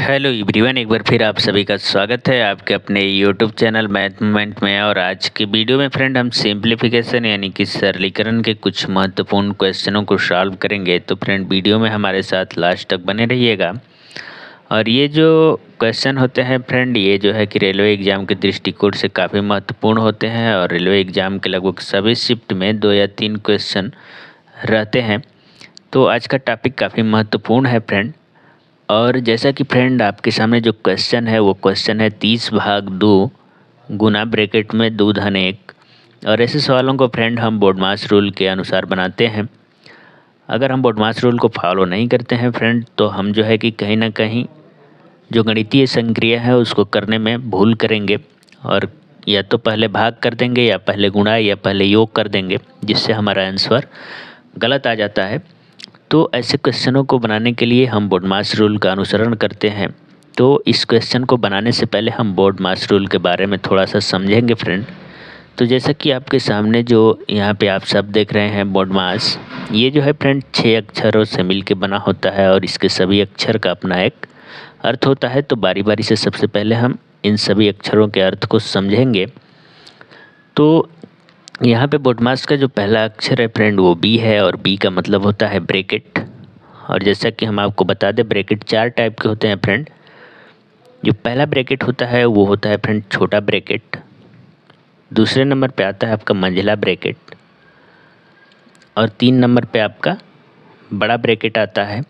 Hello everyone, एक बार फिर आप सभी का स्वागत है आपके अपने यूट्यूब चैनल मैथ मोमेंट में। और आज की वीडियो में फ्रेंड हम सिंप्लीफिकेशन यानी कि सरलीकरण के कुछ महत्वपूर्ण क्वेश्चनों को सॉल्व करेंगे। तो फ्रेंड वीडियो में हमारे साथ लास्ट तक बने रहिएगा। और ये जो क्वेश्चन होते हैं फ्रेंड, ये जो है कि रेलवे एग्ज़ाम के दृष्टिकोण से काफ़ी महत्वपूर्ण होते हैं। और रेलवे एग्ज़ाम के लगभग सभी शिफ्ट में 2 या 3 क्वेश्चन रहते हैं। तो आज का टॉपिक काफ़ी महत्वपूर्ण है फ्रेंड। और जैसा कि फ्रेंड आपके सामने जो क्वेश्चन है वो क्वेश्चन है 30/2 गुना ब्रैकेट में 2 धन 1। और ऐसे सवालों को फ्रेंड हम बोर्डमास रूल के अनुसार बनाते हैं। अगर हम बोर्डमास रूल को फॉलो नहीं करते हैं फ्रेंड, तो हम जो है कि कहीं ना कहीं जो गणितीय संक्रिया है उसको करने में भूल करेंगे। और या तो पहले भाग कर देंगे या पहले गुणा या पहले योग कर देंगे, जिससे हमारा आंसर गलत आ जाता है। तो ऐसे क्वेश्चनों को बनाने के लिए हम बोर्डमास रूल का अनुसरण करते हैं। तो इस क्वेश्चन को बनाने से पहले हम बोर्डमास रूल के बारे में थोड़ा सा समझेंगे फ्रेंड। तो जैसा कि आपके सामने जो यहाँ पे आप सब देख रहे हैं बोर्डमास, ये जो है फ्रेंड 6 अक्षरों से मिलके बना होता है और इसके सभी अक्षर का अपना एक अर्थ होता है। तो बारी बारी से सबसे पहले हम इन सभी अक्षरों के अर्थ को समझेंगे। तो यहाँ पे बोर्डमास का जो पहला अक्षर है फ्रेंड वो बी है, और बी का मतलब होता है ब्रैकेट। और जैसा कि हम आपको बता दें, ब्रैकेट 4 टाइप के होते हैं फ्रेंड। जो पहला ब्रैकेट होता है वो होता है फ्रेंड छोटा ब्रैकेट। दूसरे नंबर पे आता है आपका मंझला ब्रैकेट, और 3 नंबर पे आपका बड़ा ब्रैकेट आता है।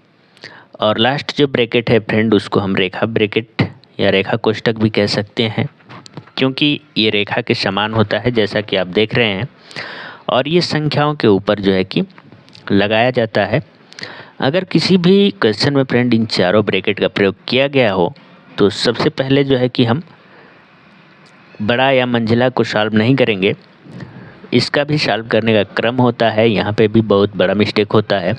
और लास्ट जो ब्रैकेट है फ्रेंड उसको हम रेखा ब्रैकेट या रेखा कोष्ठक भी कह सकते हैं, क्योंकि ये रेखा के समान होता है जैसा कि आप देख रहे हैं। और ये संख्याओं के ऊपर जो है कि लगाया जाता है। अगर किसी भी क्वेश्चन में फ्रेंड इन चारों ब्रैकेट का प्रयोग किया गया हो, तो सबसे पहले जो है कि हम बड़ा या मंझला को सॉल्व नहीं करेंगे। इसका भी सॉल्व करने का क्रम होता है, यहाँ पे भी बहुत बड़ा मिस्टेक होता है।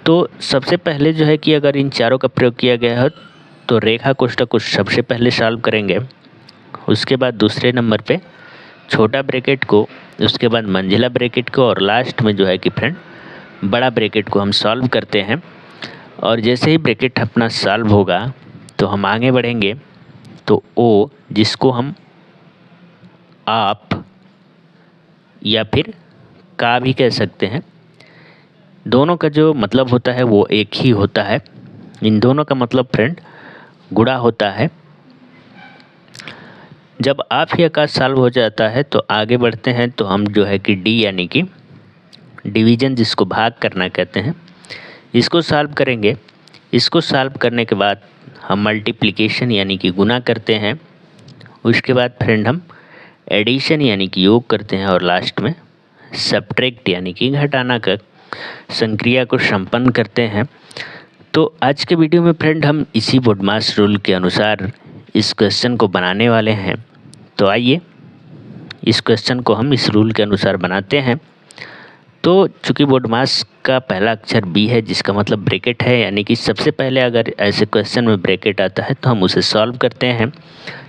तो सबसे पहले जो है कि अगर इन चारों का प्रयोग किया गया हो तो रेखा कोष्ठक को सबसे पहले सॉल्व करेंगे। उसके बाद दूसरे नंबर पे छोटा ब्रैकेट को, उसके बाद मंझला ब्रैकेट को, और लास्ट में जो है कि फ्रेंड बड़ा ब्रैकेट को हम सॉल्व करते हैं। और जैसे ही ब्रैकेट अपना सॉल्व होगा तो हम आगे बढ़ेंगे। तो ओ, जिसको हम आप या फिर का भी कह सकते हैं, दोनों का जो मतलब होता है वो एक ही होता है। इन दोनों का मतलब फ्रेंड गुणा होता है। जब आप या का सॉल्व हो जाता है तो आगे बढ़ते हैं। तो हम जो है कि डी यानी कि डिवीज़न, जिसको भाग करना कहते हैं, इसको सॉल्व करेंगे। इसको सॉल्व करने के बाद हम मल्टीप्लिकेशन यानी कि गुना करते हैं। उसके बाद फ्रेंड हम एडिशन यानी कि योग करते हैं, और लास्ट में सब्ट्रैक्ट यानी कि घटाना का संक्रिया को संपन्न करते हैं। तो आज के वीडियो में फ्रेंड हम इसी बोर्डमास रूल के अनुसार इस क्वेश्चन को बनाने वाले हैं। तो आइए इस क्वेश्चन को हम इस रूल के अनुसार बनाते हैं। तो चूँकि बोर्डमास का पहला अक्षर बी है, जिसका मतलब ब्रैकेट है, यानी कि सबसे पहले अगर ऐसे क्वेश्चन में ब्रैकेट आता है तो हम उसे सॉल्व करते हैं।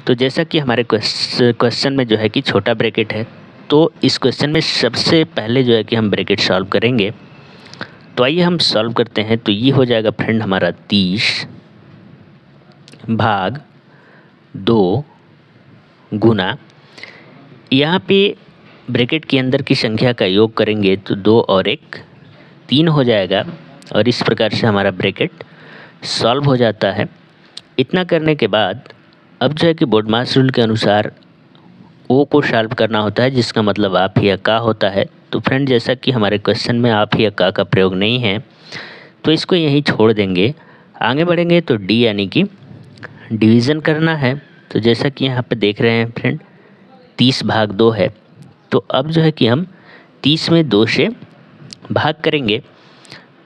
तो जैसा कि हमारे क्वेश्चन में जो है कि छोटा ब्रैकेट है, तो इस क्वेश्चन में सबसे पहले जो है कि हम ब्रैकेट सॉल्व करेंगे। तो आइए हम सॉल्व करते हैं। तो ये हो जाएगा फ्रेंड हमारा 30/2 गुना, यहाँ पे ब्रैकेट के अंदर की संख्या का योग करेंगे तो 2 और 1 3 हो जाएगा। और इस प्रकार से हमारा ब्रैकेट सॉल्व हो जाता है। इतना करने के बाद अब जो है कि बोर्डमास रूल के अनुसार ओ को सॉल्व करना होता है, जिसका मतलब आप या का होता है। तो फ्रेंड जैसा कि हमारे क्वेश्चन में आप या का प्रयोग नहीं है, तो इसको यहीं छोड़ देंगे। आगे बढ़ेंगे तो डी यानी कि डिवीज़न करना है। तो जैसा कि यहाँ पे देख रहे हैं फ्रेंड 30/2 है। तो अब जो है कि हम 30 में 2 से भाग करेंगे।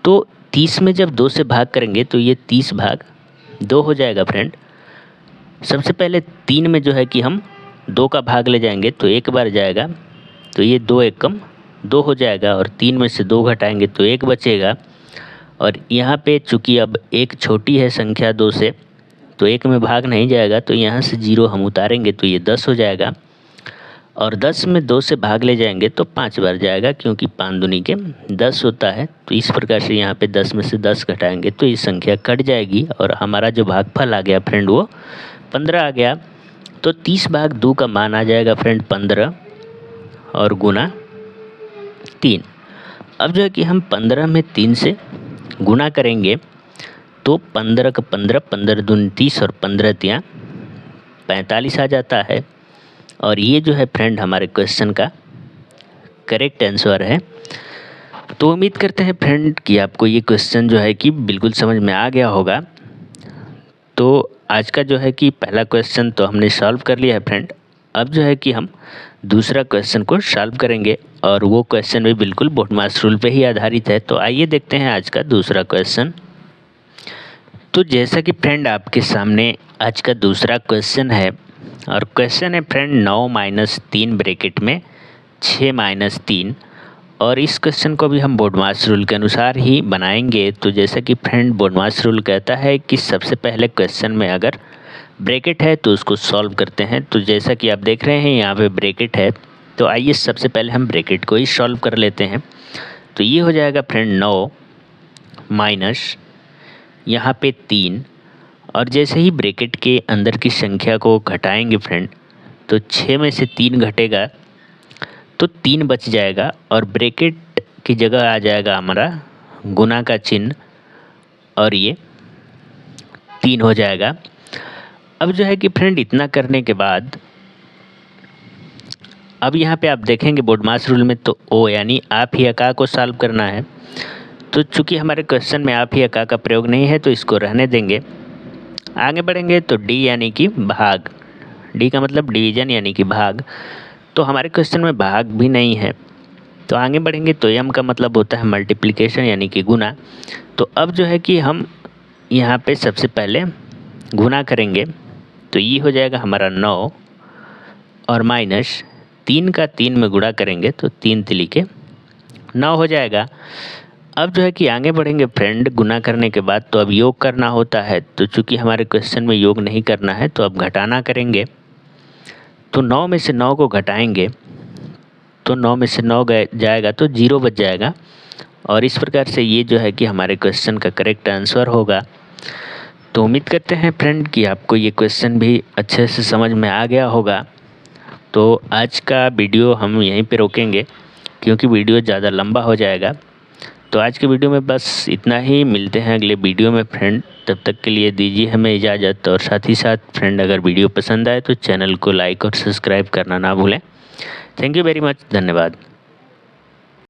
तो 30 में जब 2 से भाग करेंगे तो ये 30/2 हो जाएगा फ्रेंड। सबसे पहले 3 में जो है कि हम 2 का भाग ले जाएंगे तो 1 बार जाएगा, तो ये 2 एकम 2 हो जाएगा। और 3 में से 2 घटाएंगे तो 1 बचेगा। और यहाँ पे चूँकि अब 1 छोटी है संख्या 2 से, तो 1 में भाग नहीं जाएगा, तो यहाँ से 0 हम उतारेंगे तो ये 10 हो जाएगा। और 10 में 2 से भाग ले जाएंगे तो 5 बार जाएगा, क्योंकि 5 दूनी के 10 होता है। तो इस प्रकार से यहाँ पे 10 में से 10 घटाएंगे तो ये संख्या कट जाएगी और हमारा जो भागफल आ गया फ्रेंड वो 15 आ गया। तो 30 भाग 2 का मान आ जाएगा फ्रेंड 15 और गुना 3। अब जो है कि हम 15 में 3 से गुना करेंगे तो 15 का 15, 15 दूनी 30 और 15 तियाँ 45 आ जाता है। और ये जो है फ्रेंड हमारे क्वेश्चन का करेक्ट आंसर है। तो उम्मीद करते हैं फ्रेंड कि आपको ये क्वेश्चन जो है कि बिल्कुल समझ में आ गया होगा। तो आज का जो है कि पहला क्वेश्चन तो हमने सॉल्व कर लिया है फ्रेंड। अब जो है कि हम दूसरा क्वेश्चन को सॉल्व करेंगे और वो क्वेश्चन भी बिल्कुल बोडमास रूल पे ही आधारित है। तो आइए देखते हैं आज का दूसरा क्वेश्चन। तो जैसा कि फ्रेंड आपके सामने आज का दूसरा क्वेश्चन है, और क्वेश्चन है फ्रेंड 9 माइनस 3 ब्रैकेट में 6 माइनस 3। और इस क्वेश्चन को भी हम बोडमास रूल के अनुसार ही बनाएंगे। तो जैसा कि फ्रेंड बोडमास रूल कहता है कि सबसे पहले क्वेश्चन में अगर ब्रैकेट है तो उसको सॉल्व करते हैं। तो जैसा कि आप देख रहे हैं यहाँ पे ब्रैकेट है, तो आइए सबसे पहले हम ब्रैकेट को ही सॉल्व कर लेते हैं। तो ये हो जाएगा फ्रेंड 9 माइनस यहाँ पे 3, और जैसे ही ब्रैकेट के अंदर की संख्या को घटाएंगे फ्रेंड तो 6 में से 3 घटेगा तो 3 बच जाएगा और ब्रैकेट की जगह आ जाएगा हमारा गुना का चिन्ह और ये 3 हो जाएगा। अब जो है कि फ्रेंड इतना करने के बाद अब यहाँ पे आप देखेंगे बोडमास रूल में तो ओ यानी आप ही अका को सॉल्व करना है। तो चूंकि हमारे क्वेश्चन में आप ही अका का प्रयोग नहीं है तो इसको रहने देंगे। आगे बढ़ेंगे तो डी यानी कि भाग, डी का मतलब डिवीज़न यानी कि भाग, तो हमारे क्वेश्चन में भाग भी नहीं है। तो आगे बढ़ेंगे तो एम का मतलब होता है मल्टीप्लिकेशन यानी कि गुना। तो अब जो है कि हम यहाँ पे सबसे पहले गुना करेंगे तो ये हो जाएगा हमारा 9 और माइनस 3 का 3 में गुणा करेंगे तो 3 तिली के 9 हो जाएगा। अब जो है कि आगे बढ़ेंगे फ्रेंड गुना करने के बाद तो अब योग करना होता है। तो चूंकि हमारे क्वेश्चन में योग नहीं करना है तो अब घटाना करेंगे। तो 9 में से 9 को घटाएंगे तो 9 में से 9 जाएगा तो 0 बच जाएगा। और इस प्रकार से ये जो है कि हमारे क्वेश्चन का करेक्ट आंसर होगा। तो उम्मीद करते हैं फ्रेंड कि आपको ये क्वेश्चन भी अच्छे से समझ में आ गया होगा। तो आज का वीडियो हम यहीं पे रोकेंगे क्योंकि वीडियो ज़्यादा लंबा हो जाएगा। तो आज के वीडियो में बस इतना ही, मिलते हैं अगले वीडियो में फ्रेंड। तब तक के लिए दीजिए हमें इजाज़त। और साथ ही साथ फ्रेंड अगर वीडियो पसंद आए तो चैनल को लाइक और सब्सक्राइब करना ना भूलें। थैंक यू वेरी मच, धन्यवाद।